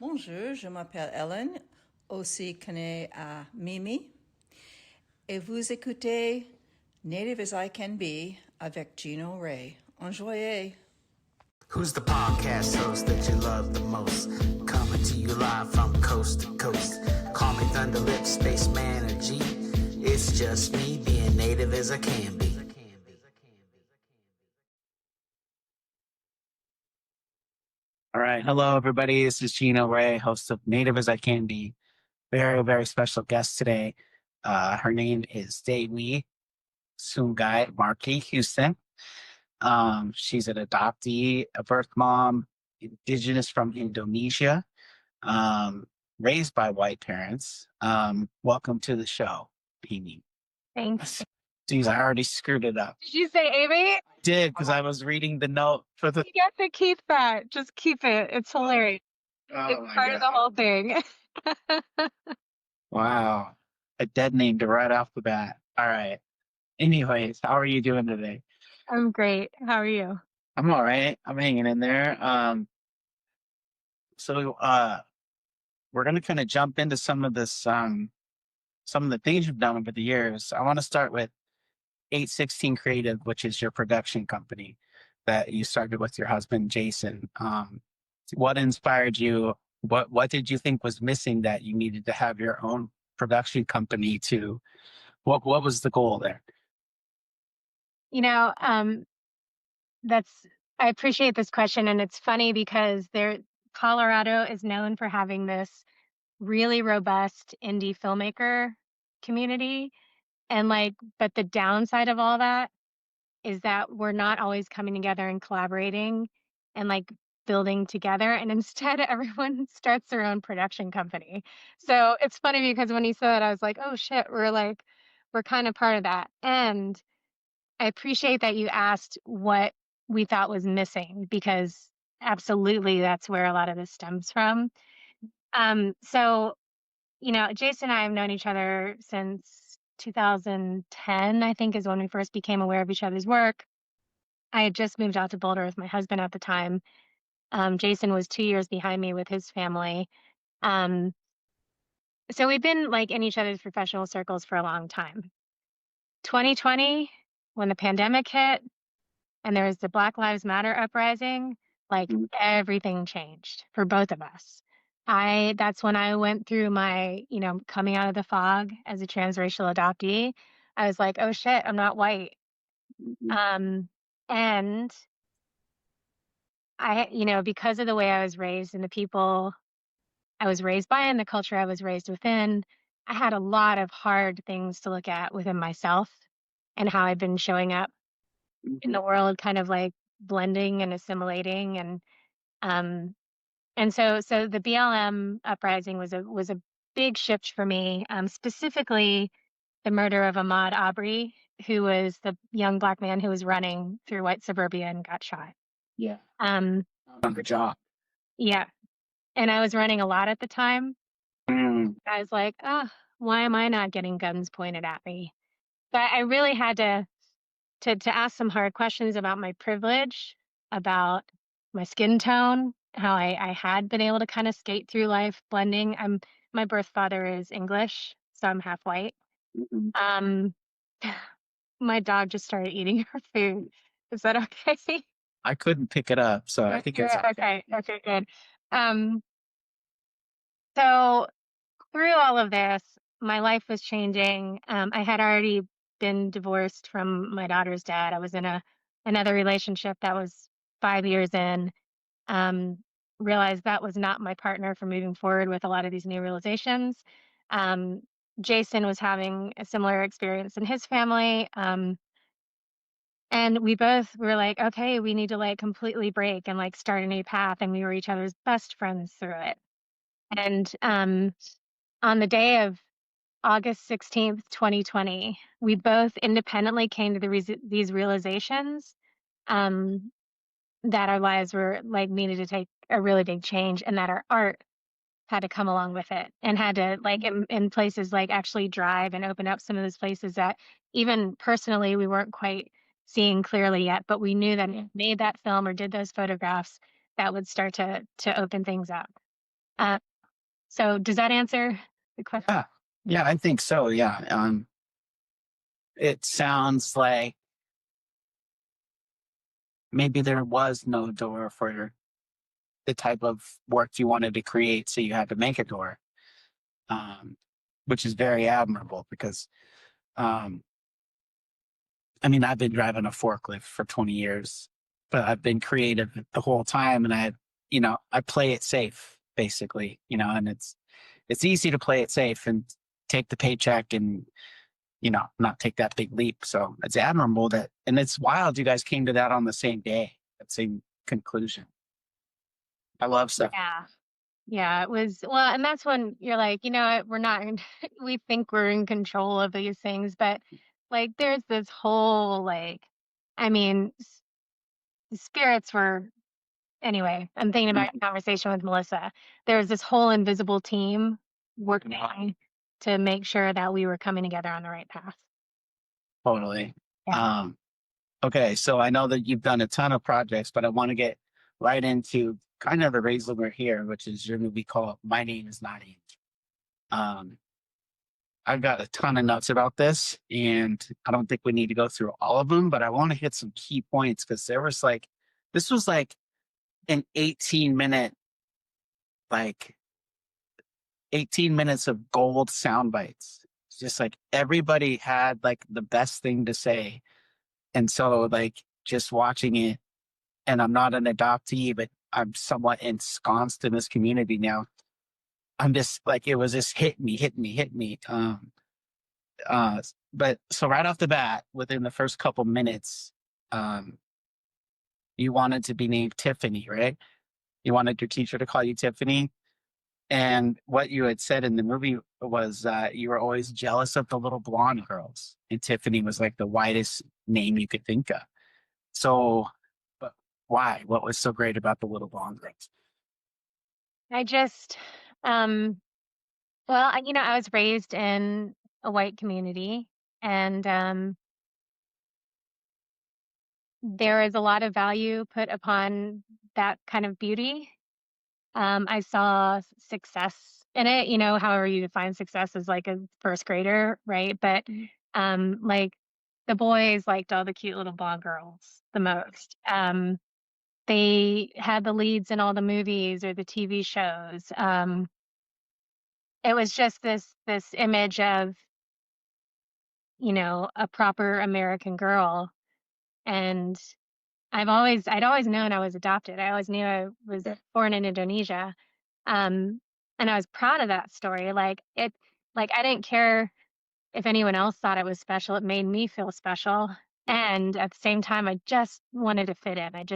Bonjour, je m'appelle Ellen, aussi connue à Mimi, et vous écoutez Native as I Can Be avec Geno Ray. Enjoyez! Who's the podcast host that you love the most? Coming to you live from coast to coast. Call me Thunderlip, Spaceman, or G. It's just me being native as I can be. All right. Hello, everybody. This is Geno Ray, host of Native as I Can Be. Very, very special guest today. Her name is Dewi Sungai Marquis-Houston. She's an adoptee, a birth mom, indigenous from Indonesia, raised by white parents. Welcome to the show, Amy. Thanks. Geez, I already screwed it up. Did you say Amy? Did, because I was reading the note for the... You get to keep that. Just keep it. It's hilarious. Oh, It's part of the whole thing. Wow. A dead name to right off the bat. All right. Anyways, how are you doing today? I'm great. How are you? I'm all right. I'm hanging in there. So we're gonna kind of jump into some of this some of the things you've done over the years. I want to start with 816 Creative, which is your production company that you started with your husband Jason. What inspired you? What did you think was missing that you needed to have your own production company to? What was the goal there? You know, I appreciate this question, and it's funny because Colorado is known for having this really robust indie filmmaker community, and but the downside of all that is that we're not always coming together and collaborating and building together, and instead everyone starts their own production company. So it's funny because when you said that, I was like, oh shit, we're kind of part of that. And I appreciate that you asked what we thought was missing, because absolutely that's where a lot of this stems from. So Jason and I have known each other since 2010, I think, is when we first became aware of each other's work. I had just moved out to Boulder with my husband at the time. Jason was 2 years behind me with his family. So we've been in each other's professional circles for a long time. 2020, when the pandemic hit and there was the Black Lives Matter uprising, everything changed for both of us. That's when I went through my, coming out of the fog as a transracial adoptee. I was like, oh shit, I'm not white. And because of the way I was raised and the people I was raised by and the culture I was raised within, I had a lot of hard things to look at within myself and how I've been showing up in the world, kind of blending and assimilating. And so the BLM uprising was a big shift for me, specifically the murder of Ahmaud Arbery, who was the young Black man who was running through white suburbia and got shot. Yeah. On the job. Yeah. And I was running a lot at the time. I was like, oh, why am I not getting guns pointed at me? But I really had to ask some hard questions about my privilege, about my skin tone, how I had been able to kind of skate through life blending. My birth father is English, so I'm half white. My dog just started eating her food. Is that okay? I couldn't pick it up, so I think it's okay. Okay, good. So through all of this, my life was changing. I had already been divorced from my daughter's dad. I was in another relationship that was 5 years in. Realized that was not my partner for moving forward with a lot of these new realizations. Jason was having a similar experience in his family. And we both were like, okay, we need to completely break and start a new path. And we were each other's best friends through it. And on the day of August 16th, 2020, we both independently came to these realizations that our lives were needed to take a really big change, and that our art had to come along with it, and had to in places actually drive and open up some of those places that even personally we weren't quite seeing clearly yet, but we knew that if we made that film or did those photographs, that would start to open things up. Uh, so does that answer the question? Yeah, I think so. Yeah. It sounds like maybe there was no door for the type of work you wanted to create, so you had to make a door, um, which is very admirable because, um, I mean, I've been driving a forklift for 20 years, but I've been creative the whole time, and I play it safe, basically, and it's easy to play it safe and take the paycheck and not take that big leap. So it's admirable and it's wild you guys came to that on the same day, that same conclusion. I love stuff. Yeah. Yeah, it was well, and that's when you're like, we're not we think we're in control of these things, but like there's this whole like I mean, the spirits were anyway, I'm thinking about a conversation with Melissa. There was this whole invisible team working to make sure that we were coming together on the right path. Totally. Yeah. Okay, so I know that you've done a ton of projects, but I want to get right into kind of the reason we're here, which is your movie called My Name Is Not Age. Um, I've got a ton of notes about this, and I don't think we need to go through all of them, but I want to hit some key points because this was like an 18-minute, like 18 minutes of gold sound bites. It's just like everybody had like the best thing to say. And so, like, just watching it, and I'm not an adoptee, but I'm somewhat ensconced in this community now. I'm just like, it was just hit me, hit me, hit me. But so right off the bat, within the first couple minutes, um, you wanted to be named Tiffany, right? You wanted your teacher to call you Tiffany. And what you had said in the movie was you were always jealous of the little blonde girls. And Tiffany was like the widest name you could think of. So, but why? What was so great about the little blonde girls? I just well, I was raised in a white community and there is a lot of value put upon that kind of beauty. I saw success in it, however you define success as like a first grader, right? But like the boys liked all the cute little blonde girls the most. They had the leads in all the movies or the TV shows. It was just this image of, a proper American girl. And I'd always known I was adopted. I always knew I was born in Indonesia. And I was proud of that story. Like I didn't care if anyone else thought it was special. It made me feel special. And at the same time, I just wanted to fit in. I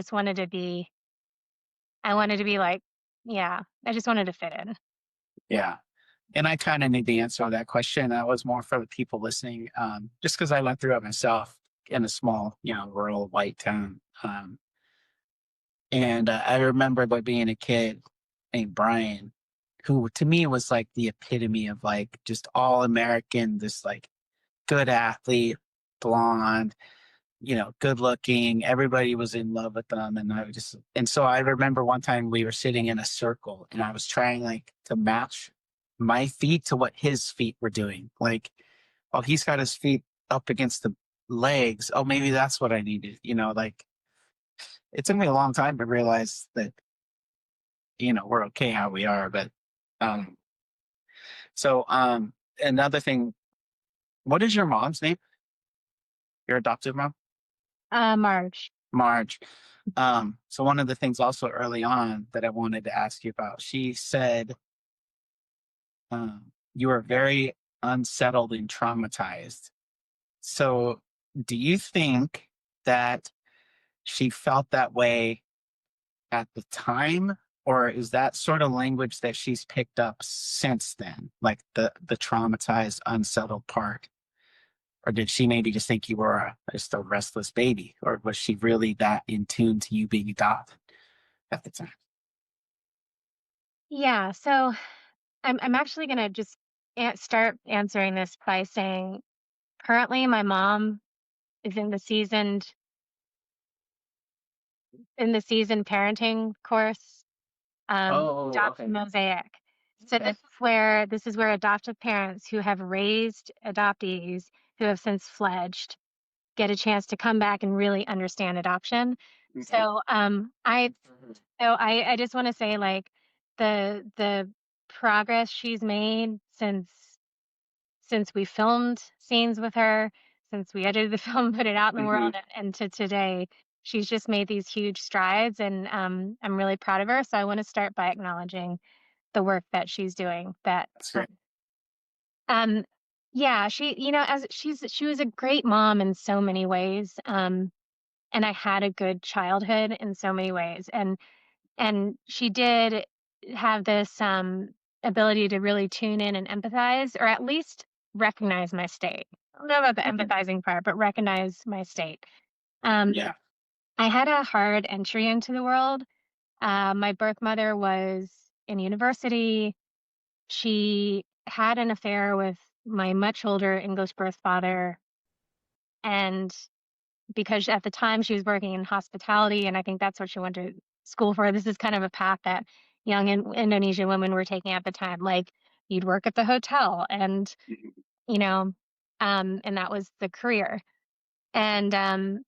wanted to be like, yeah, I just wanted to fit in. Yeah. And I kind of knew the answer to that question. That was more for the people listening, just because I went through it myself in a small, rural white town. And I remember like being a kid named Brian, who to me was like the epitome of like just all American, this like good athlete, blonde, good looking. Everybody was in love with them. And so I remember one time we were sitting in a circle and I was trying like to match my feet to what his feet were doing. Like, oh, he's got his feet up against the legs. Oh, maybe that's what I needed. Like it took me a long time to realize that, we're okay how we are. But, um, so another thing, what is your mom's name? Your adoptive mom? Marge. Marge. So one of the things also early on that I wanted to ask you about, she said you were very unsettled and traumatized. So do you think that she felt that way at the time, or is that sort of language that she's picked up since then, like the traumatized, unsettled part? Or did she maybe just think you were just a restless baby? Or was she really that in tune to you being adopted at the time? Yeah. So I'm actually gonna just start answering this by saying currently my mom is in the seasoned parenting course. Adoption Mosaic. So this is where adoptive parents who have raised adoptees who have since fledged get a chance to come back and really understand adoption. So I just want to say, like, the progress she's made since we filmed scenes with her, since we edited the film, put it out in the world, and to today, she's just made these huge strides, and I'm really proud of her. So I want to start by acknowledging the work that she's doing. That's great. Yeah, she, as she was a great mom in so many ways. And I had a good childhood in so many ways. And she did have this ability to really tune in and empathize, or at least recognize my state. I don't know about the empathizing part, but recognize my state. Yeah. I had a hard entry into the world. My birth mother was in university. She had an affair with my much older English birth father. And because at the time she was working in hospitality, and I think that's what she went to school for. This is kind of a path that young Indonesian women were taking at the time. Like, you'd work at the hotel, and and that was the career. And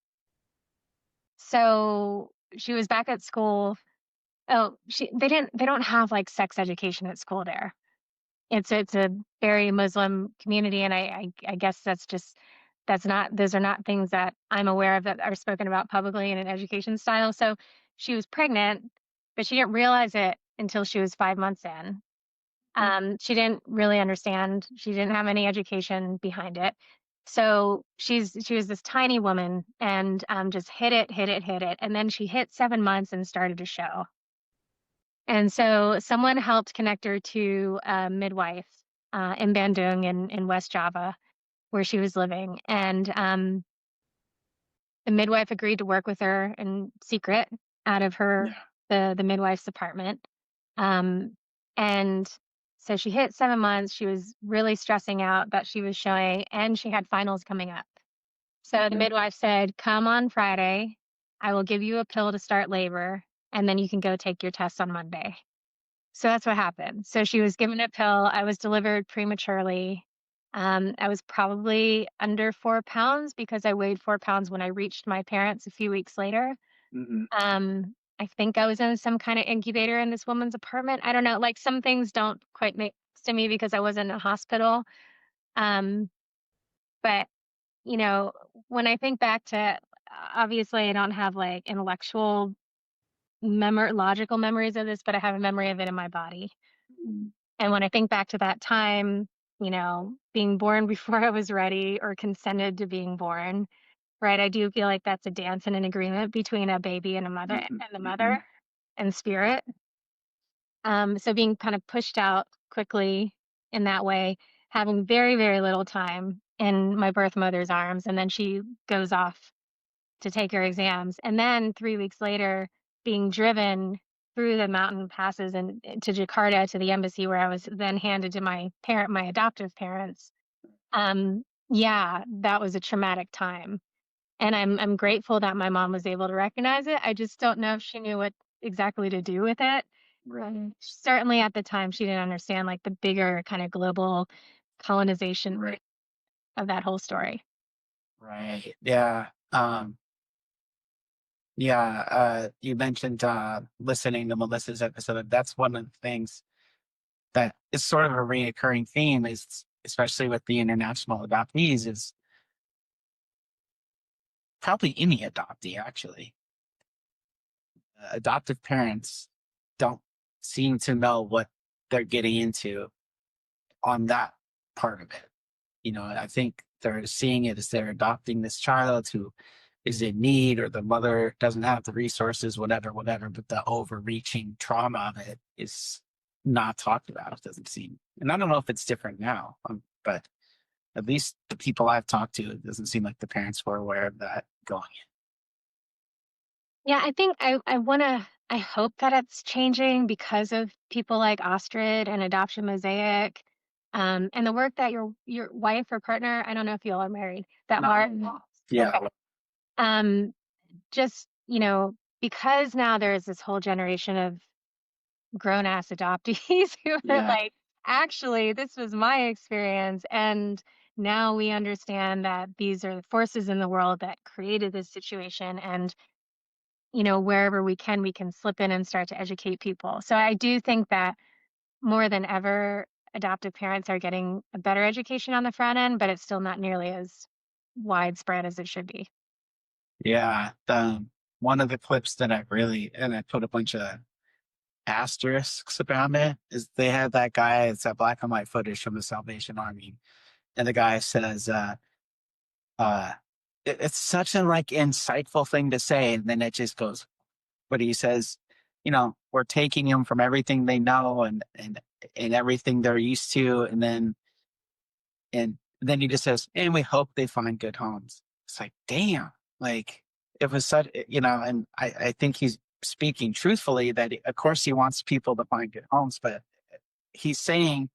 so she was back at school. Oh, they don't have like sex education at school there. It's a very Muslim community, and I guess those are not things that I'm aware of that are spoken about publicly in an education style. So she was pregnant, but she didn't realize it until she was 5 months in. She didn't really understand. She didn't have any education behind it. So she was this tiny woman, and just hit it, and then she hit 7 months and started to show. And so someone helped connect her to a midwife in Bandung in West Java, where she was living. And the midwife agreed to work with her in secret out of the midwife's apartment. And so she hit 7 months. She was really stressing out that she was showing, and she had finals coming up. So the midwife said, "Come on Friday. I will give you a pill to start labor, and then you can go take your test on Monday." So that's what happened. So she was given a pill. I was delivered prematurely. I was probably under 4 pounds because I weighed 4 pounds when I reached my parents a few weeks later. I think I was in some kind of incubator in this woman's apartment. I don't know. Like, some things don't quite make sense to me because I wasn't in a hospital. But when I think back to, obviously I don't have like intellectual logical memories of this, but I have a memory of it in my body. And when I think back to that time, being born before I was ready or consented to being born, right? I do feel like that's a dance and an agreement between a baby and a mother and the mother and spirit. So being kind of pushed out quickly in that way, having very, very little time in my birth mother's arms, and then she goes off to take her exams. And then 3 weeks later, being driven through the mountain passes and to Jakarta, to the embassy, where I was then handed to my adoptive parents. Yeah, that was a traumatic time. And I'm grateful that my mom was able to recognize it. I just don't know if she knew what exactly to do with it. Right. Certainly at the time, she didn't understand like the bigger kind of global colonization of that whole story. Right. Yeah. You mentioned listening to Melissa's episode. That's one of the things that is sort of a reoccurring theme, is especially with the international adoptees, is probably any adoptee actually. Adoptive parents don't seem to know what they're getting into on that part of it. I think they're seeing it as they're adopting this child who is in need, or the mother doesn't have the resources, whatever, but the overreaching trauma of it is not talked about, it doesn't seem. And I don't know if it's different now, but at least the people I've talked to, it doesn't seem like the parents were aware of that going in. Yeah, I think I hope that it's changing because of people like Ostrid and Adoption Mosaic, and the work that your wife or partner, I don't know if you all are married, that Laura. Yeah. Okay. Just, because now there's this whole generation of grown ass adoptees who are Yeah. like, actually, this was my experience. And now we understand that these are the forces in the world that created this situation. And, wherever we can slip in and start to educate people. So I do think that more than ever, adoptive parents are getting a better education on the front end, but it's still not nearly as widespread as it should be. Yeah. One of the clips that I put a bunch of asterisks around it is they had that guy, it's that black and white footage from the Salvation Army. And the guy says, uh, it's such a like insightful thing to say. And then it just goes, but he says, we're taking them from everything they know and everything they're used to. And then he just says, and we hope they find good homes. It's like, damn, like it was such, and I think he's speaking truthfully that of course he wants people to find good homes, but he's saying,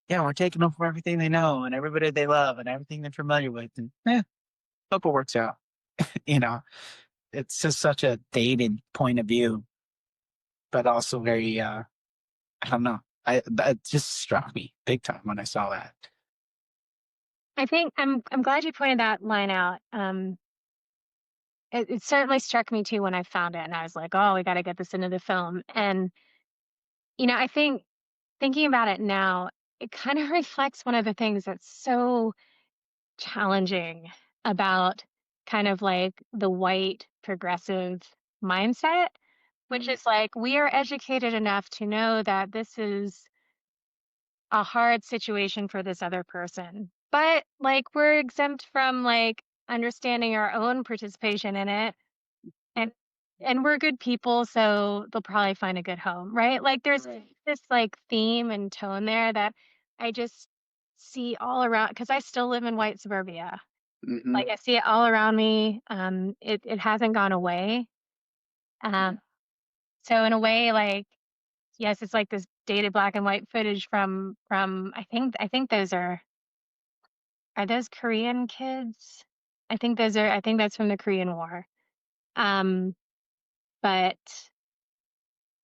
yeah, we're taking them from everything they know and everybody they love and everything they're familiar with. And hope it works out. you know, it's just such a dated point of view, but also very, I don't know. That just struck me big time when I saw that. I think I'm glad you pointed that line out. It certainly struck me too when I found it, and I was like, "Oh, we got to get this into the film." And I think thinking about it now, it kind of reflects one of the things that's so challenging about kind of like the white progressive mindset, which is like we are educated enough to know that this is a hard situation for this other person. But like we're exempt from like understanding our own participation in it, and we're good people, so they'll probably find a good home, right? Like there's this like theme and tone there that I just see all around because I still live in white suburbia. Hmm. Like I see it all around me. It hasn't gone away. Um, so in a way, like yes, it's like this dated black and white footage from I think those are those Korean kids? I think that's from the Korean War. Um, but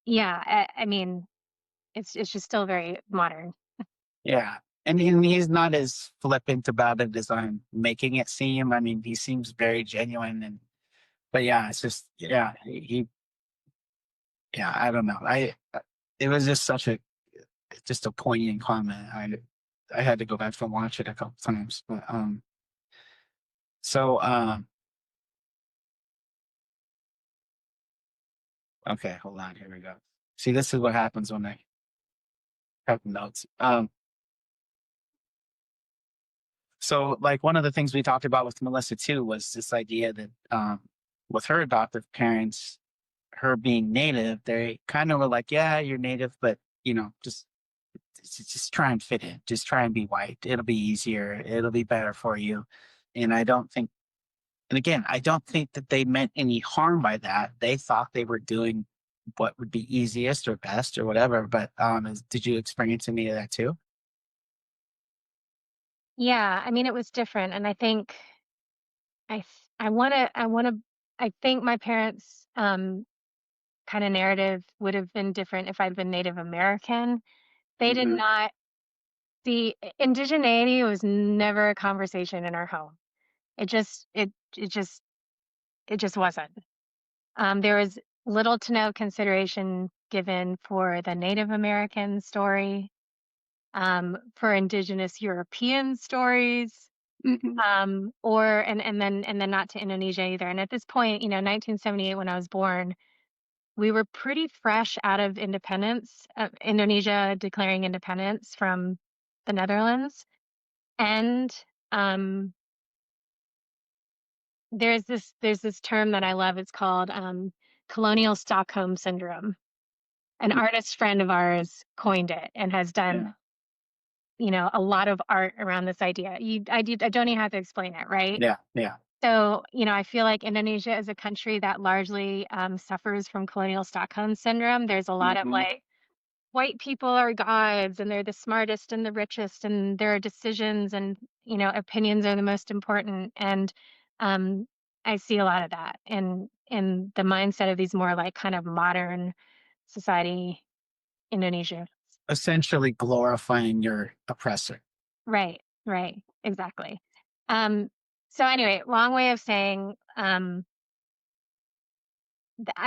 yeah, I mean, it's just still very modern. Yeah. And he's not as flippant about it as I'm making it seem. I mean, he seems very genuine but yeah, it's just, yeah, yeah, I don't know. It was just just a poignant comment. I had to go back and watch it a couple times, but, so, okay, hold on. Here we go. See, this is what happens when I have notes. So like one of the things we talked about with Melissa too was this idea that with her adoptive parents, her being native, they kind of were like, yeah, you're native, but just try and fit in, just try and be white. It'll be easier. It'll be better for you. And I don't think that they meant any harm by that. They thought they were doing what would be easiest or best or whatever. But did you experience any of that too? Yeah, I mean, it was different, and I think I wanna I think my parents' kind of narrative would have been different if I'd been Native American. They did not see indigeneity was never a conversation in our home. It just it just wasn't. There was little to no consideration given for the Native American story, for Indigenous European stories, or and then not to Indonesia either. And at this point, 1978 when I was born, we were pretty fresh out of independence, Indonesia declaring independence from the Netherlands, and um, there's this term that I love. It's called colonial Stockholm syndrome. An artist friend of ours coined it and has done, a lot of art around this idea. I don't even have to explain it, right? Yeah, yeah. So, I feel like Indonesia is a country that largely suffers from colonial Stockholm syndrome. There's a lot of like white people are gods and they're the smartest and the richest and their decisions and, opinions are the most important. And um, I see a lot of that in the mindset of these more like kind of modern society Indonesia. Essentially glorifying your oppressor. Right, exactly. So anyway, long way of saying, I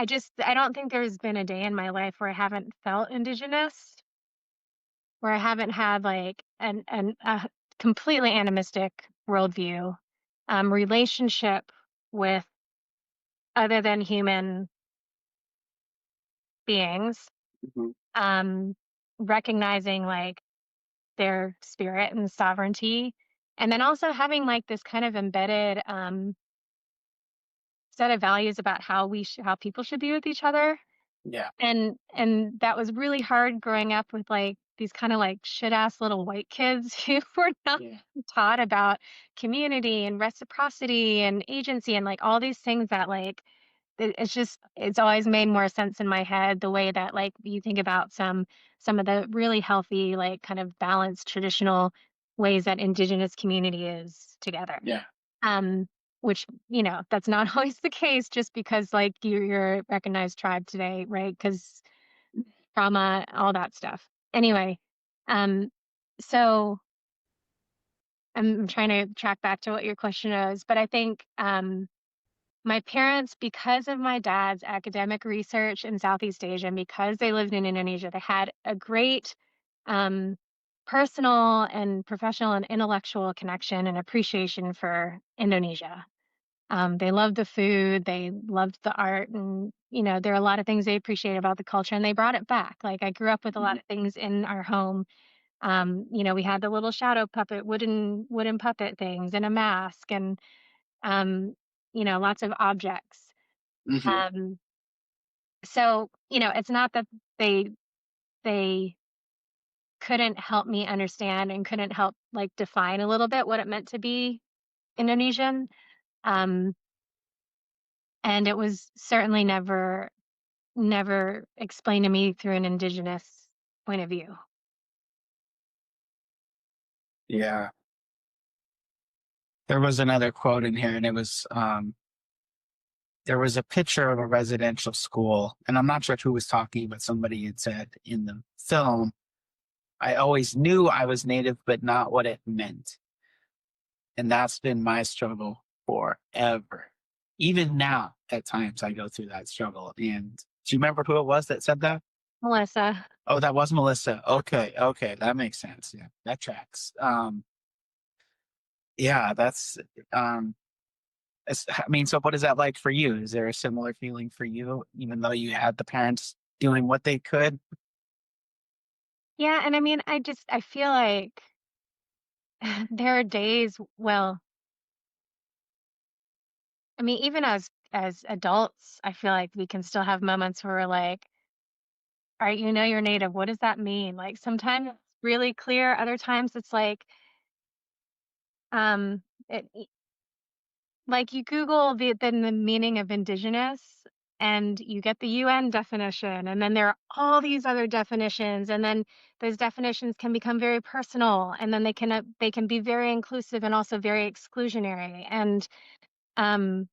don't think there's been a day in my life where I haven't felt indigenous, where I haven't had like a completely animistic worldview, relationship with other than human beings, Mhm. recognizing like their spirit and sovereignty, and then also having like this kind of embedded set of values about how people should be with each other. Yeah. And that was really hard growing up with like these kind of like shit ass little white kids who were not Yeah. taught about community and reciprocity and agency and like all these things that like it's always made more sense in my head the way that like you think about some of the really healthy like kind of balanced traditional ways that indigenous community is together. Yeah. um which, that's not always the case just because like you're a recognized tribe today, right? Because trauma, all that stuff. Anyway, um so I'm trying to track back to what your question is, but I think my parents, because of my dad's academic research in Southeast Asia, and because they lived in Indonesia, they had a great um, personal and professional and intellectual connection and appreciation for Indonesia. They loved the food, they loved the art, and there are a lot of things they appreciate about the culture, and they brought it back. Like I grew up with a lot of things in our home. We had the little shadow puppet, wooden puppet things, and a mask, and lots of objects. Hmm. Um, so, it's not that they couldn't help me understand and couldn't help like define a little bit what it meant to be Indonesian. Um, and it was certainly never explained to me through an indigenous point of view. Yeah. There was another quote in here, and it was there was a picture of a residential school, and I'm not sure who was talking, but somebody had said in the film, I always knew I was Native, but not what it meant. And that's been my struggle forever. Even now, at times, I go through that struggle. And do you remember who it was that said that? Melissa. Oh, that was Melissa. Okay, that makes sense. Yeah, that tracks. Yeah, that's I mean, so what is that like for you? Is there a similar feeling for you, even though you had the parents doing what they could? Yeah, and I mean, I feel like there are days, well, I mean, even as adults, I feel like we can still have moments where we're like, all right, you're Native. What does that mean? Like sometimes it's really clear, other times it's like, um, like you Google then the meaning of indigenous and you get the UN definition, and then there are all these other definitions, and then those definitions can become very personal, and then they can be very inclusive and also very exclusionary. And um,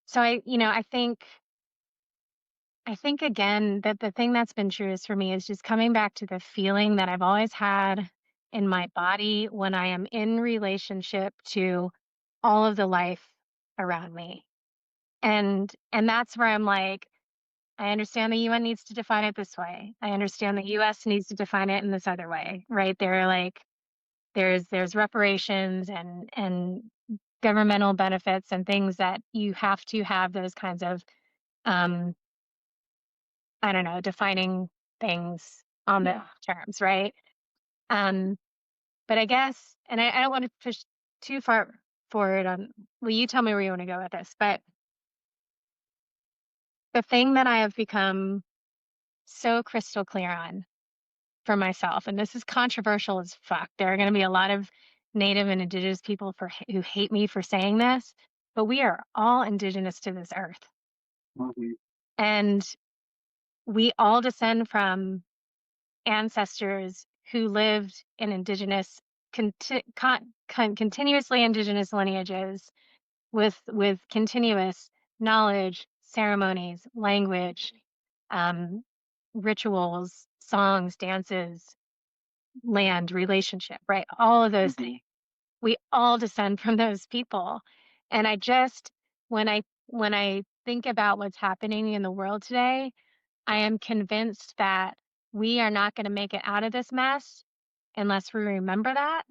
so I think again that the thing that's been truest for me is just coming back to the feeling that I've always had in my body when I am in relationship to all of the life around me. And that's where I'm like, I understand the UN needs to define it this way. I understand the US needs to define it in this other way, right? There are like there's reparations and governmental benefits and things that you have to have those kinds of um I don't know, defining things on the terms, right? Um, but I guess, and I don't want to push too far forward on, well, you tell me where you want to go with this, but the thing that I have become so crystal clear on for myself, and this is controversial as fuck. There are going to be a lot of Native and Indigenous people who hate me for saying this, but we are all indigenous to this earth. Mhm. And we all descend from ancestors who lived in indigenous continuously indigenous lineages with continuous knowledge, ceremonies, language, um, rituals, songs, dances, land, relationship, right? All of those things. We all descend from those people. And I just, when I think about what's happening in the world today, I am convinced that we are not going to make it out of this mess unless we remember that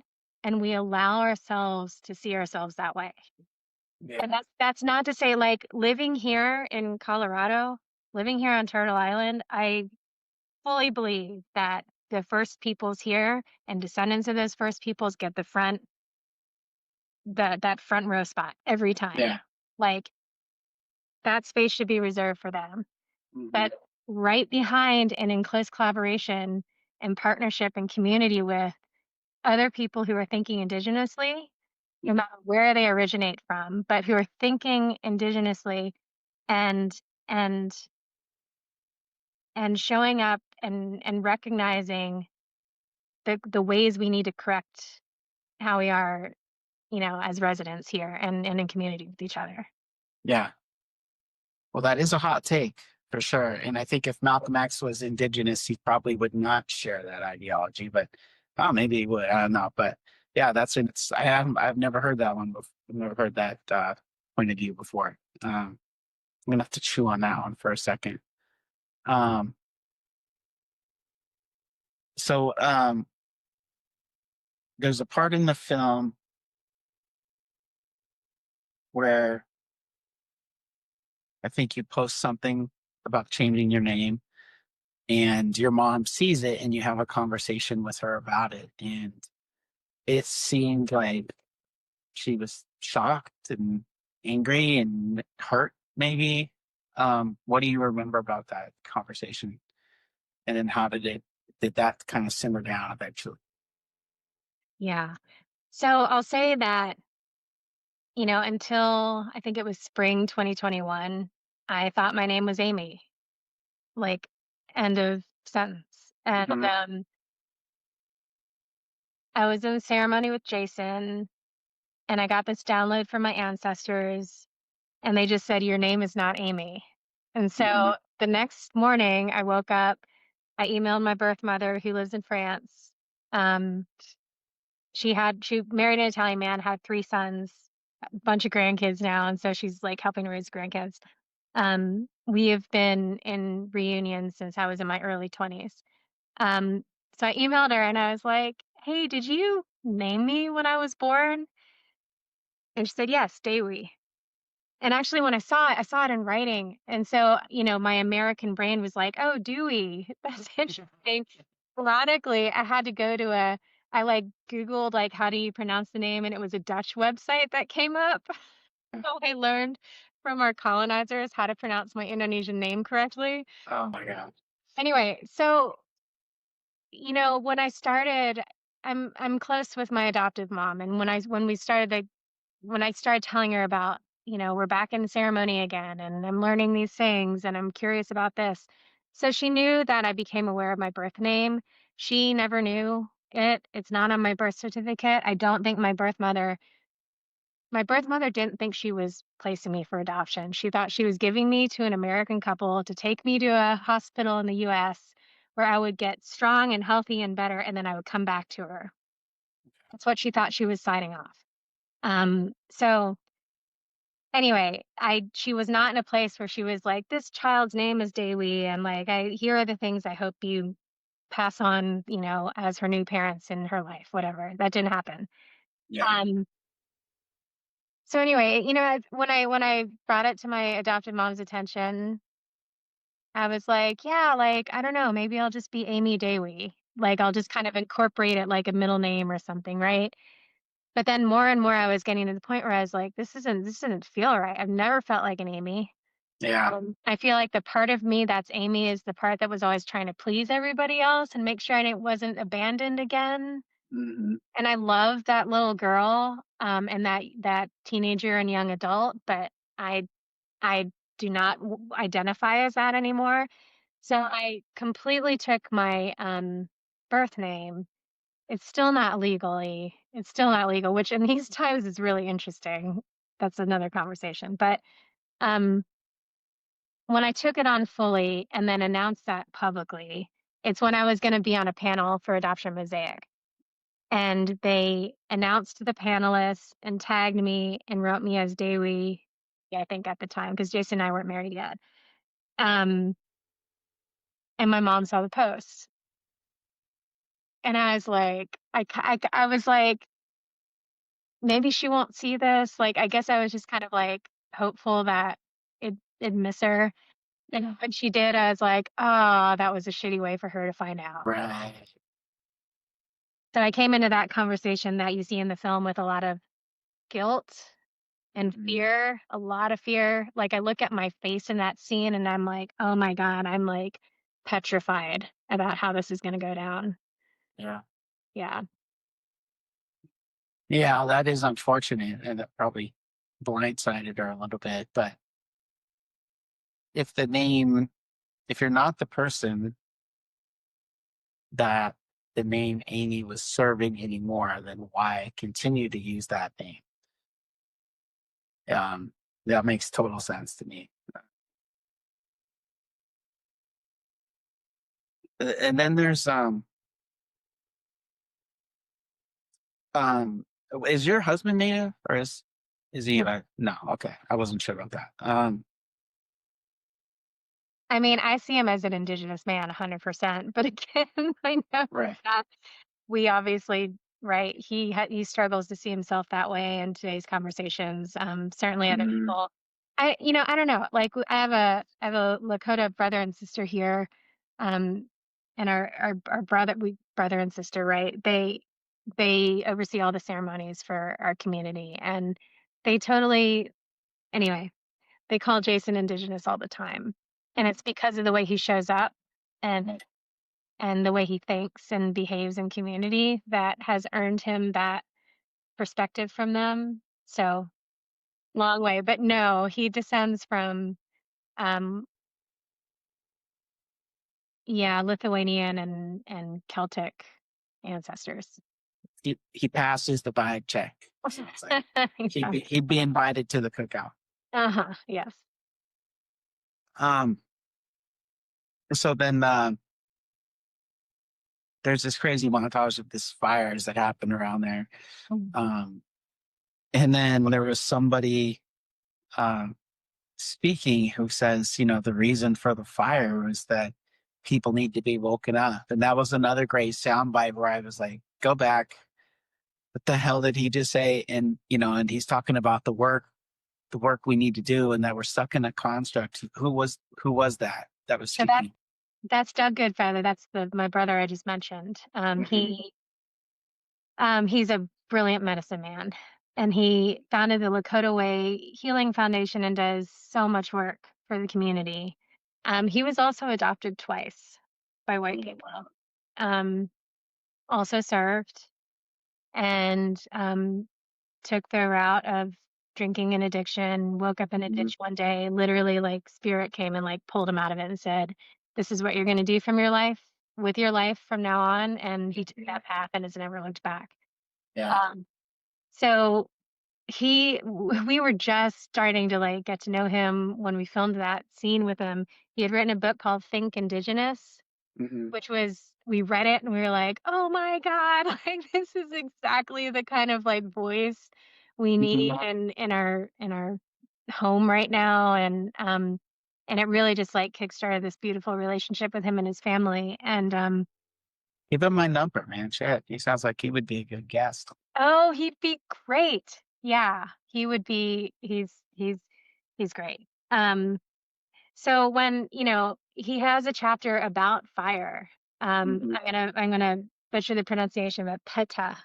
and we allow ourselves to see ourselves that way. Yeah. And that's not to say, like, living here in Colorado, living here on Turtle Island, I fully believe that the first peoples here and descendants of those first peoples get that front row spot every time. Yeah. Like, that space should be reserved for them. Mhm. But right behind and in close collaboration and partnership and community with other people who are thinking indigenously, no matter where they originate from, but who are thinking indigenously and and and showing up and recognizing the ways we need to correct how we are, as residents here and in community with each other. Yeah. Well, that is a hot take for sure. And I think if Malcolm X was indigenous, he probably would not share that ideology, but maybe he would. I don't know. But yeah, I've never heard that one before. I've never heard that point of view before. I'm going to have to chew on that one for a second. So there's a part in the film where I think you post something about changing your name and your mom sees it and you have a conversation with her about it. And it seemed like she was shocked and angry and hurt, maybe. What do you remember about that conversation? And then how did that kind of simmer down eventually? Yeah. So I'll say that, until I think it was spring 2021, I thought my name was Amy, like, end of sentence. And I was in ceremony with Jason and I got this download from my ancestors and they just said, your name is not Amy. And so the next morning I woke up, I emailed my birth mother who lives in France. She married an Italian man, had 3 sons, a bunch of grandkids now. And so she's like helping raise grandkids. We have been in reunion since I was in my early 20s. So I emailed her and I was like, hey, did you name me when I was born? And she said, yes, Dewi. And actually, when I saw it in writing. And so, my American brain was like, oh, Dewey, that's interesting. Ironically, I had to go to I like Googled, like, how do you pronounce the name? And it was a Dutch website that came up. So I learned from our colonizers how to pronounce my Indonesian name correctly. Oh my God. Anyway, so, when I started, I'm close with my adoptive mom. And when I started telling her about, we're back in ceremony again and I'm learning these things and I'm curious about this. So she knew that I became aware of my birth name. She never knew it. It's not on my birth certificate. I don't think my birth mother didn't think she was placing me for adoption. She thought she was giving me to an American couple to take me to a hospital in the US where I would get strong and healthy and better and then I would come back to her. That's what she thought she was signing off. So anyway, she was not in a place where she was like, this child's name is Dewi, and like, here are the things I hope you pass on, as her new parents in her life, whatever. That didn't happen. Yeah. So anyway, when I brought it to my adopted mom's attention, I was like, yeah, like, I don't know, maybe I'll just be Amy Dewi. Like, I'll just kind of incorporate it like a middle name or something, right? But then more and more I was getting to the point where I was like, this doesn't feel right. I've never felt like an Amy. Yeah. I feel like the part of me that's Amy is the part that was always trying to please everybody else and make sure I wasn't abandoned again. Mm-hmm. And I love that little girl and that teenager and young adult, but I do not identify as that anymore. So I completely took my birth name. It's still not legal, which in these times is really interesting. That's another conversation. But when I took it on fully and then announced that publicly, It's when I was going to be on a panel for Adoption Mosaic. And they announced the panelists and tagged me and wrote me as Dewi, I think at the time, because Jason and I weren't married yet. And my mom saw the post. And I was like, I was like, maybe she won't see this. Like, I guess I was just kind of like hopeful that it'd miss her. And when she did, I was like, oh, that was a shitty way for her to find out. Right. So I came into that conversation that you see in the film with a lot of guilt and fear, a lot of fear. Like I look at my face in that scene and I'm like, oh my God, I'm like petrified about how this is going to go down. Yeah. Yeah. Yeah, that is unfortunate, and that probably blindsided her a little bit. But if you're not the person that the name Amy was serving anymore, then why continue to use that name? That makes total sense to me. And then there's is your husband Native, or is he no, okay. I wasn't sure about that. I mean, I see him as an Indigenous man, 100%. But again, I know Right. that we obviously, right? He struggles to see himself that way in today's conversations. Certainly other people. I don't know. Like I have a Lakota brother and sister here, and our brother and sister, right? They oversee all the ceremonies for our community, and they totally anyway. They call Jason Indigenous all the time, and it's because of the way he shows up and the way he thinks and behaves in community that has earned him that perspective from them. So long way, but no, he descends from um Lithuanian and Celtic ancestors. He passes the bag check. So it's like Yeah. he'd be invited to the cookout. Yes. So then there's this crazy montage of this fires that happen around there. And then there was somebody speaking who says, the reason for the fire was that people need to be woken up. And that was another great soundbite where I was like, go back. What the hell did he just say? And, and he's talking about the work we need to do, and that we're stuck in a construct. Who was that was So speaking? that's Doug Goodfeather. That's my brother I just mentioned. He's a brilliant medicine man, and he founded the Lakota Way Healing Foundation and does so much work for the community. He was also adopted twice by white people. Also served and took the route of drinking and addiction, woke up in a ditch one day, literally like spirit came and like pulled him out of it and said, this is what you're going to do with your life from now on. And he took that path and has never looked back. Yeah. So we were just starting to like get to know him when we filmed that scene with him. He had written a book called Think Indigenous, which was, we read it and we were like, oh my God, like this is exactly the kind of like voice we need in our home right now. And it really just like kickstarted this beautiful relationship with him and his family. And give him my number, man. Shit. He sounds like he would be a good guest. oh, he'd be great. Yeah, he would be. He's great. So when he has a chapter about fire. I'm gonna butcher the pronunciation, but peta.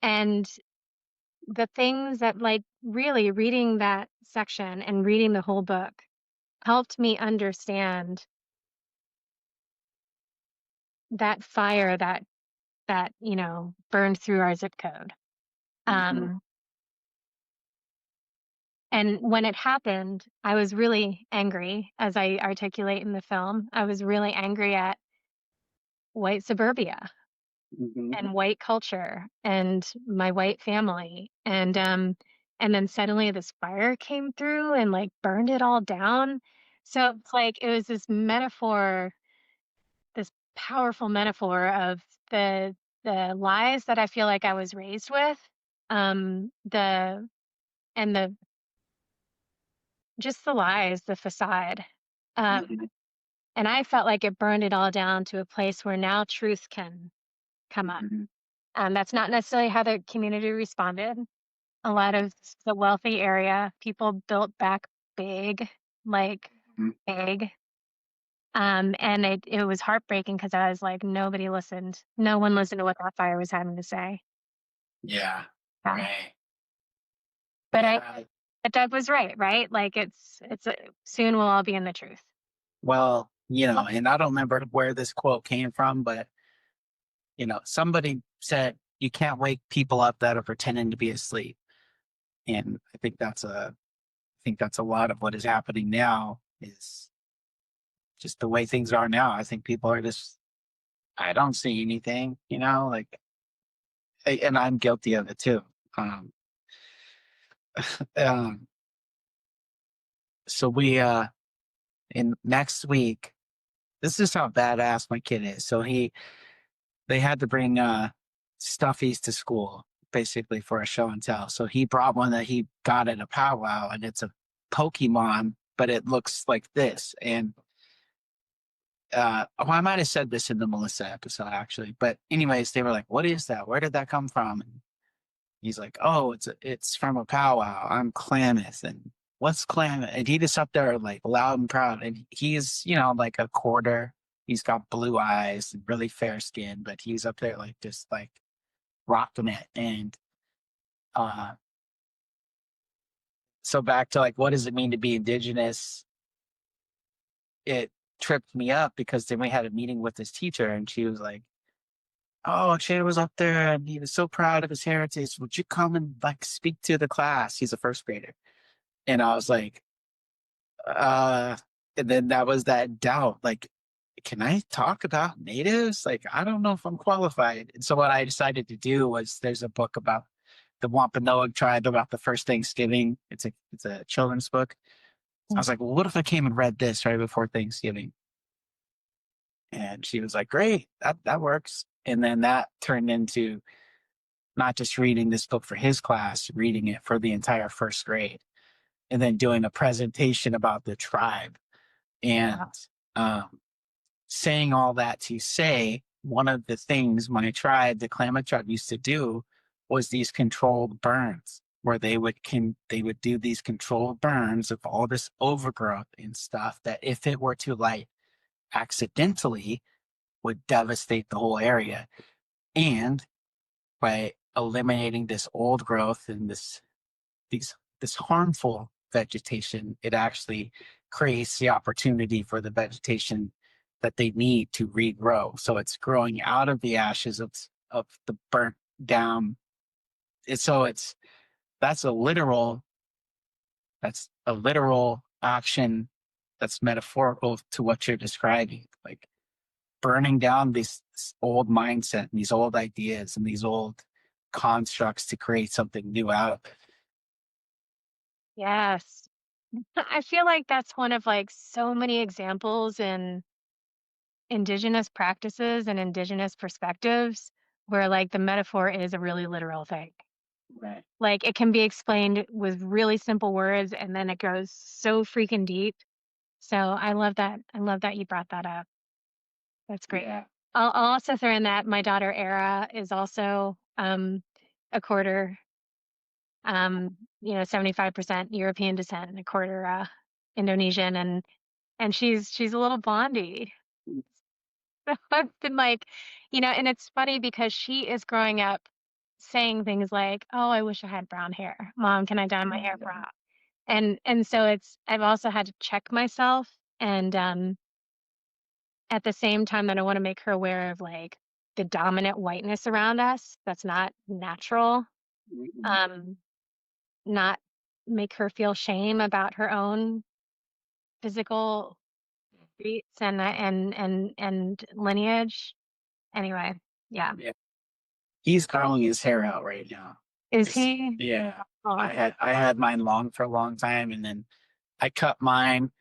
And the things that like really reading that section and reading the whole book helped me understand that fire that burned through our zip code. And when it happened, I was really angry, as I articulate in the film. I was really angry at white suburbia and white culture and my white family. And then suddenly this fire came through and like burned it all down. So it's like it was this metaphor, this powerful metaphor of the lies that I feel like I was raised with, the and the just the lies, the facade. Um, Mhm. and I felt like it burned it all down to a place where now truth can come up. Mhm. That's not necessarily how the community responded. A lot of the wealthy area, people built back big, like Mhm. big. And it was heartbreaking because I was like, nobody listened. No one listened to what that fire was having to say. Yeah. Yeah. Right. But Yeah. but Doug was right, right? Like soon we'll all be in the truth. Well, and I don't remember where this quote came from, but somebody said you can't wake people up that are pretending to be asleep. And I think that's a lot of what is happening now is just the way things are now. I think people are just, I don't see anything, like, and I'm guilty of it too. Um, um, so in next week, this is how badass my kid is. So they had to bring stuffies to school basically for a show and tell. So he brought one that he got at a powwow, and it's a Pokemon, but it looks like this. And I might have said this in the Melissa episode actually, but anyways, they were like, "What is that? Where did that come from?" And he's like, "Oh, it's from a powwow. I'm Klamath, and what's Klamath?" And he just up there like loud and proud, and he's like a quarter. He's got blue eyes and really fair skin, but he's up there like just like rocking it. And uh, so back to like, what does it mean to be indigenous? It tripped me up because then we had a meeting with this teacher, and she was like, "Oh, Shay was up there and he was so proud of his heritage. Would you come and like speak to the class?" He's a first grader. And I was like, uh, and then that was that doubt. Like, can I talk about natives? Like, I don't know if I'm qualified. And so what I decided to do was there's a book about the Wampanoag tribe about the first Thanksgiving. It's a children's book. I was like, well, what if I came and read this right before Thanksgiving? And she was like, great, that works. And then that turned into not just reading this book for his class, reading it for the entire first grade, and then doing a presentation about the tribe. And um, saying all that to say, one of the things my tribe, the Klamath tribe, used to do was these controlled burns, where they would do these controlled burns of all this overgrowth and stuff that if it were to light accidentally would devastate the whole area. And by eliminating this old growth and this harmful vegetation, it actually creates the opportunity for the vegetation that they need to regrow. So it's growing out of the ashes of the burnt down. And so that's a literal that's a literal action that's metaphorical to what you're describing. Like burning down this old mindset and these old ideas and these old constructs to create something new out of it. Yes. I feel like that's one of like so many examples in indigenous practices and indigenous perspectives where like the metaphor is a really literal thing. Right. Like it can be explained with really simple words and then it goes so freaking deep. So I love that. I love that you brought that up. That's great. Yeah. I'll also throw in that my daughter Era is also a quarter 75% European descent and a quarter Indonesian, and she's a little blondie. So I've been like, and it's funny because she is growing up saying things like, "Oh, I wish I had brown hair. Mom, can I dye my hair brown?" And so I've also had to check myself and at the same time that I want to make her aware of like the dominant whiteness around us that's not natural. Um, not make her feel shame about her own physical traits and lineage. Anyway, yeah. Yeah. He's growing his hair out right now. Is he? Yeah. Oh, I had mine long for a long time, and then I cut mine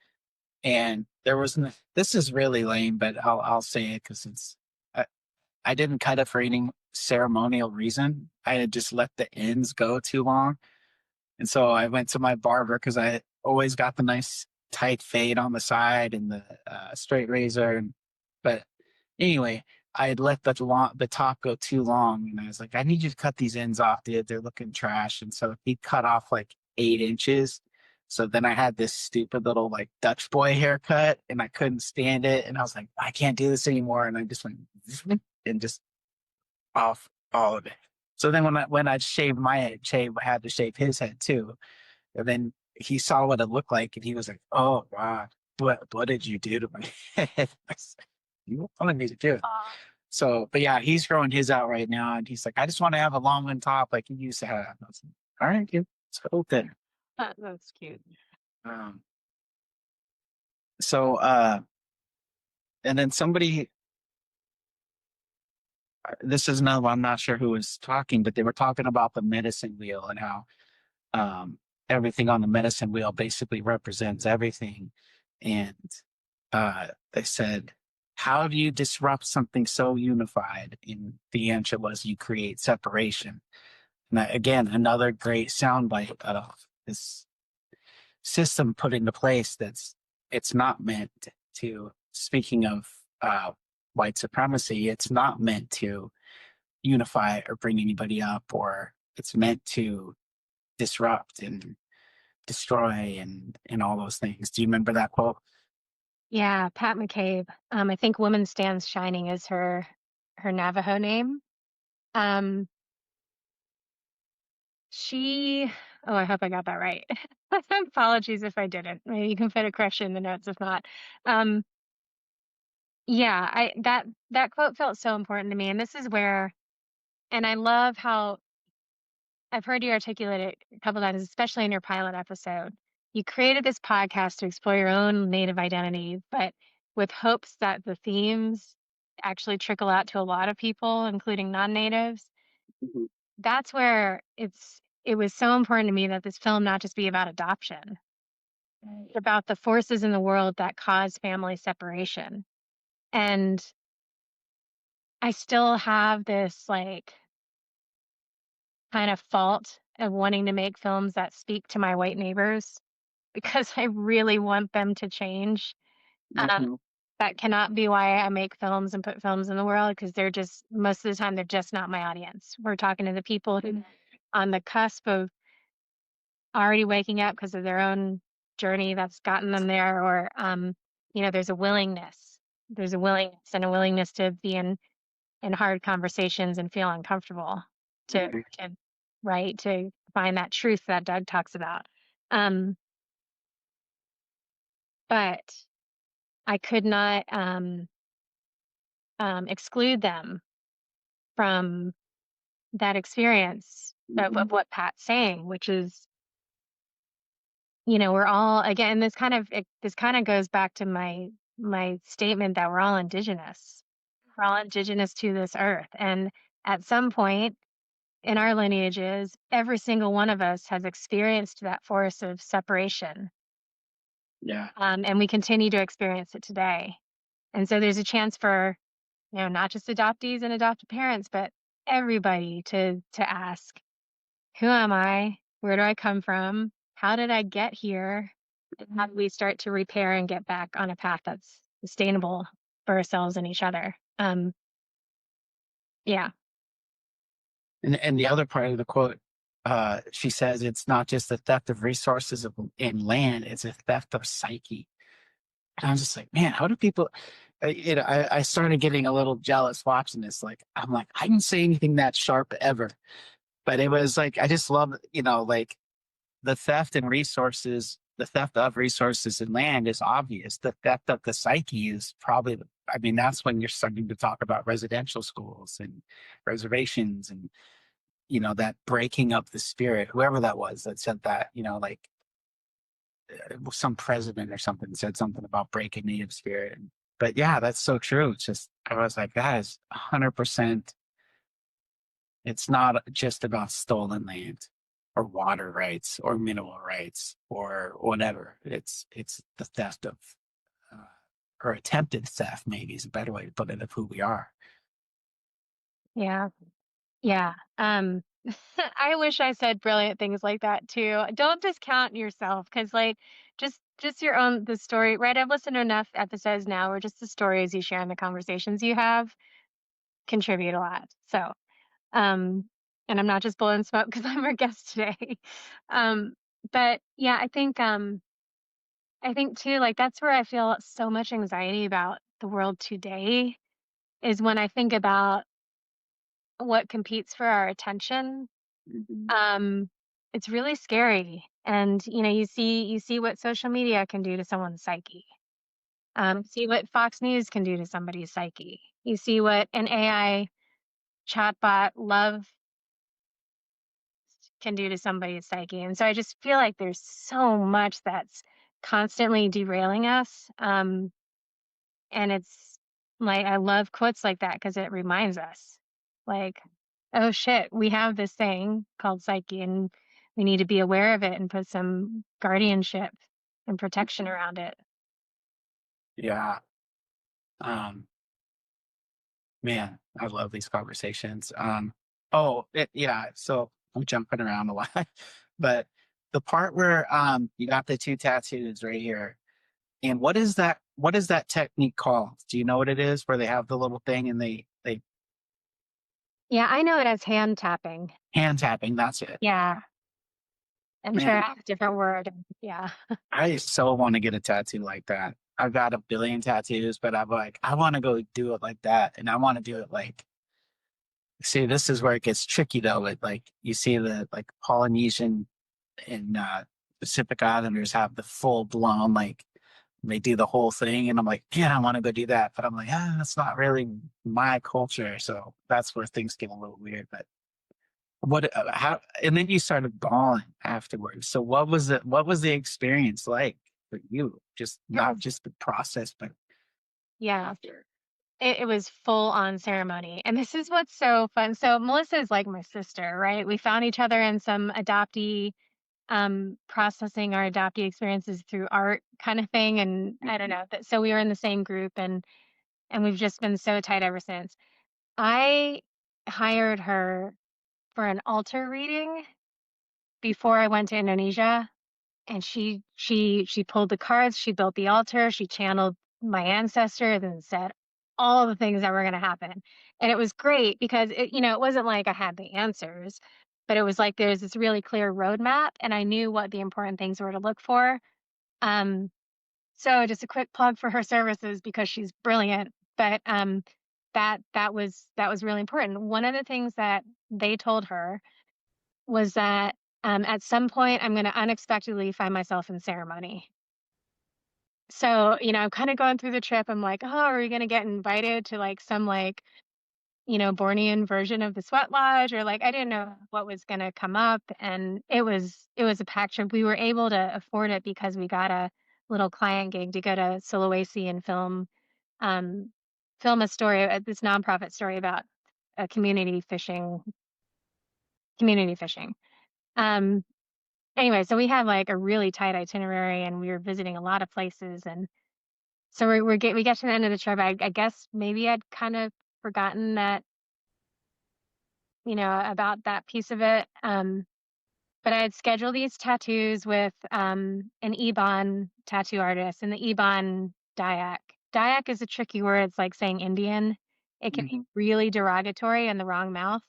And there was this is really lame, but I'll say it because I didn't cut it for any ceremonial reason. I had just let the ends go too long. And so I went to my barber because I always got the nice tight fade on the side and the straight razor. But anyway, I had let the top go too long, and I was like, I need you to cut these ends off, dude. They're looking trash. And so he cut off like 8 inches. So then I had this stupid little like Dutch boy haircut, and I couldn't stand it. And I was like, I can't do this anymore. And I just went and just off all of it. So then when I shaved my head, I had to shave his head too. And then he saw what it looked like, and he was like, "Oh wow, what did you do to my head?" I said, "You wanted me to do it." So, but yeah, he's growing his out right now, and he's like, "I just want to have a long one top like you used to have." I was like, "All right, kid, let's go then." That's cute. Um, so, and then somebody, this is another one, I'm not sure who was talking, but they were talking about the medicine wheel and how um, everything on the medicine wheel basically represents everything. And they said, how do you disrupt something so unified? And the answer was, you create separation. And that, again, another great soundbite of this system put into place it's not meant to, speaking of white supremacy, it's not meant to unify or bring anybody up, or it's meant to disrupt and destroy and all those things. Do you remember that quote? Yeah, Pat McCabe. I think Woman Stands Shining is her Navajo name. Um, she, oh, I hope I got that right. Apologies if I didn't. Maybe you can put a correction in the notes if not. Um, yeah, that quote felt so important to me, and this is where, and I love how I've heard you articulate it a couple times, especially in your pilot episode. You created this podcast to explore your own Native identity, but with hopes that the themes actually trickle out to a lot of people, including non-natives. Mhm. That's where it was so important to me that this film not just be about adoption, it's about the forces in the world that cause family separation. And I still have this like kind of fault of wanting to make films that speak to my white neighbors because I really want them to change. Mhm. That cannot be why I make films and put films in the world, because they're just, most of the time, they're just not my audience. We're talking to the people who on the cusp of already waking up because of their own journey that's gotten them there, or there's a willingness. There's a willingness and a willingness to be in hard conversations and feel uncomfortable to right, to find that truth that Doug talks about. Um, but I could not exclude them from that experience of what Pat's saying, which is, we're all, again, this kind of goes back to my statement that we're all indigenous. We're all indigenous to this earth. And at some point in our lineages, every single one of us has experienced that force of separation. Yeah. And we continue to experience it today. And so there's a chance for, not just adoptees and adopted parents, but everybody to ask, who am I? Where do I come from? How did I get here? And how do we start to repair and get back on a path that's sustainable for ourselves and each other? Yeah. And the other part of the quote, she says, it's not just the theft of resources in land, it's a theft of psyche. And I was just like, man, how do people? I started getting a little jealous watching this. Like, I'm like, I didn't say anything that sharp ever, but it was like, I just love, like the theft and resources. The theft of resources and land is obvious. The theft of the psyche is probably, I mean, that's when you're starting to talk about residential schools and reservations and, that breaking up the spirit, whoever that was that said that, like some president or something said something about breaking native spirit. But yeah, that's so true. It's just, I was like, that is 100%. It's not just about stolen land or water rights or mineral rights or whatever. It's the theft of or attempted theft, maybe is a better way to put it, of who we are. Yeah. Yeah. I wish I said brilliant things like that too. Don't discount yourself because like just your own the story, right? I've listened to enough episodes now where just the stories you share and the conversations you have contribute a lot. So um and I'm not just blowing smoke because I'm our guest today. Um but yeah, I think too, like that's where I feel so much anxiety about the world today is when I think about what competes for our attention. Mhm. Um, it's really scary. And you see what social media can do to someone's psyche. See what Fox News can do to somebody's psyche. You see what an AI chatbot love can do to somebody's psyche. And so I just feel like there's so much that's constantly derailing us. And it's like I love quotes like that because it reminds us, like, oh shit, we have this thing called psyche and we need to be aware of it and put some guardianship and protection around it. Yeah. Um, Man, I love these conversations. Yeah. So I'm jumping around a lot, but the part where you got the two tattoos right here, and what is that? What is that technique called? Do you know what it is? Where they have the little thing and they Yeah, I know it as hand tapping. hand tapping. That's it. Yeah. I'm sure Man, I have a different word. Yeah. I so want to get a tattoo like that. I've got a billion tattoos, but I'm like, I want to go do it like that, and I want to do it like. See, this is where it gets tricky though. Like you see the like Polynesian and Pacific Islanders have the full blown like they do the whole thing, and I'm like, yeah, I want to go do that, but I'm like, that's not really my culture, so that's where things get a little weird. But what, how, and then you started bawling afterwards. So what was it? What was the experience like for you? Just not just the process, but Yeah. after. It was full on ceremony. And this is what's so fun. So Melissa is like my sister, right? We found each other in some adoptee processing our adoptee experiences through art kind of thing. And I don't know. So we were in the same group and we've just been so tight ever since. I hired her for an altar reading before I went to Indonesia. And she pulled the cards, she built the altar, she channeled my ancestors and said all the things that were going to happen. And it was great because it wasn't like I had the answers, but it was like there's this really clear roadmap and I knew what the important things were to look for. Um, so just a quick plug for her services because she's brilliant. But that was really important. One of the things that they told her was that at some point I'm going to unexpectedly find myself in ceremony. So, I'm kind of going through the trip. I'm like, oh, are we going to get invited to like some like, Bornean version of the sweat lodge or like I didn't know what was going to come up. And it was a packed trip. We were able to afford it because we got a little client gig to go to Sulawesi and um, film a story, this nonprofit story about a community fishing. Um, Anyway, so we had like a really tight itinerary and we were visiting a lot of places. And so we get to the end of the trip. I guess maybe I'd kind of forgotten that, about that piece of it. But I had scheduled these tattoos with an Iban tattoo artist and the Iban Dayak. Dayak is a tricky word. It's like saying Indian. It can be really derogatory in the wrong mouth.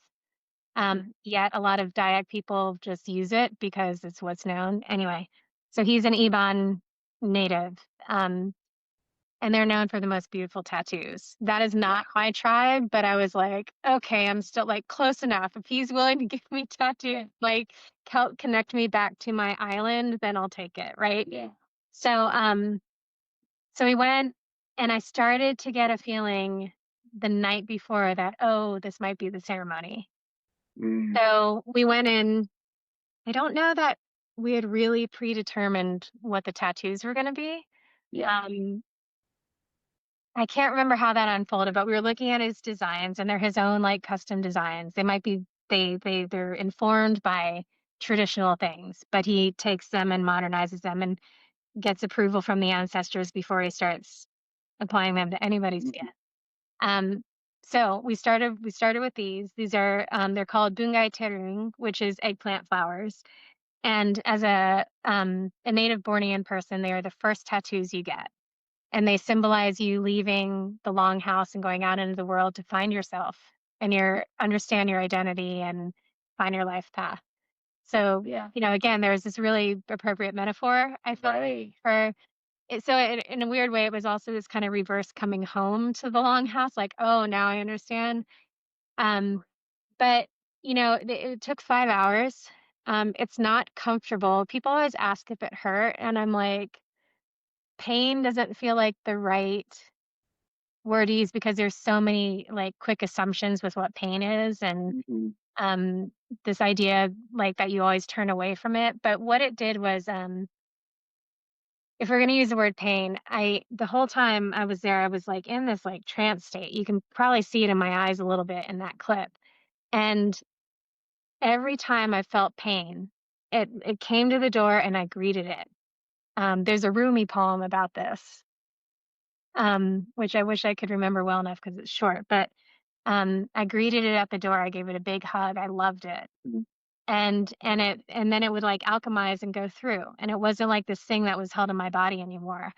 Yet a lot of Dayak people just use it because it's what's known. Anyway, so he's an Iban native. And they're known for the most beautiful tattoos. That is not my tribe, but I was like, okay, I'm still like close enough. If he's willing to give me tattoos, like help connect me back to my island, then I'll take it, right? Yeah. So we went and I started to get a feeling the night before that, oh, this might be the ceremony. So we went in. I don't know that we had really predetermined what the tattoos were going to be. Yeah. I can't remember how that unfolded, but we were looking at his designs and they're his own like custom designs. They might be they're informed by traditional things, but he takes them and modernizes them and gets approval from the ancestors before he starts applying them to anybody's skin. So we started with these. These are they're called bungai terung, which is eggplant flowers. And as a native Bornean person, they are the first tattoos you get. And they symbolize you leaving the longhouse and going out into the world to find yourself and understand your identity and find your life path. So, again, there's this really appropriate metaphor, I feel like, for it. So in a weird way, it was also this kind of reverse coming home to the longhouse, like, oh, now I understand. But it took 5 hours. It's not comfortable. People always ask if it hurt, and I'm like, pain doesn't feel like the right word to use because there's so many like quick assumptions with what pain is, and this idea like that you always turn away from it. But what it did was, if we're gonna use the word pain, the whole time I was there, I was like in this like trance state. You can probably see it in my eyes a little bit in that clip. And every time I felt pain, it came to the door and I greeted it. There's a Rumi poem about this, which I wish I could remember well enough because it's short. But I greeted it at the door. I gave it a big hug. I loved it, and then it would like alchemize and go through. And it wasn't like this thing that was held in my body anymore.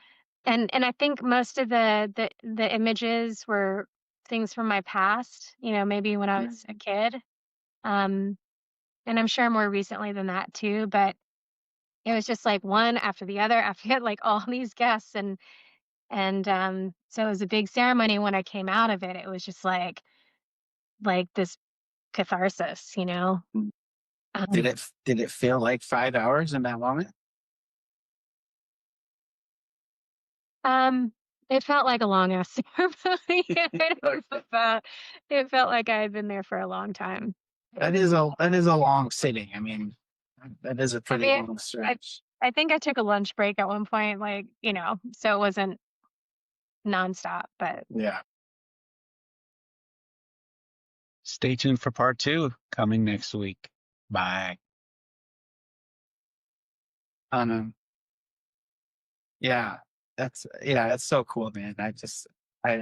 And I think most of the images were things from my past. Maybe when I was a kid. And I'm sure more recently than that too, but it was just like one after the other after you had like all these guests, and so it was a big ceremony. When I came out of it, it was just like this catharsis, Did it feel like 5 hours in that moment? It felt like a long ass ceremony. It felt like I had been there for a long time. That is a long sitting. I mean, that is a pretty long stretch. I think I took a lunch break at one point, like, so it wasn't nonstop, but Yeah. Stay tuned for part 2 coming next week. Bye. Yeah, that's so cool, man. I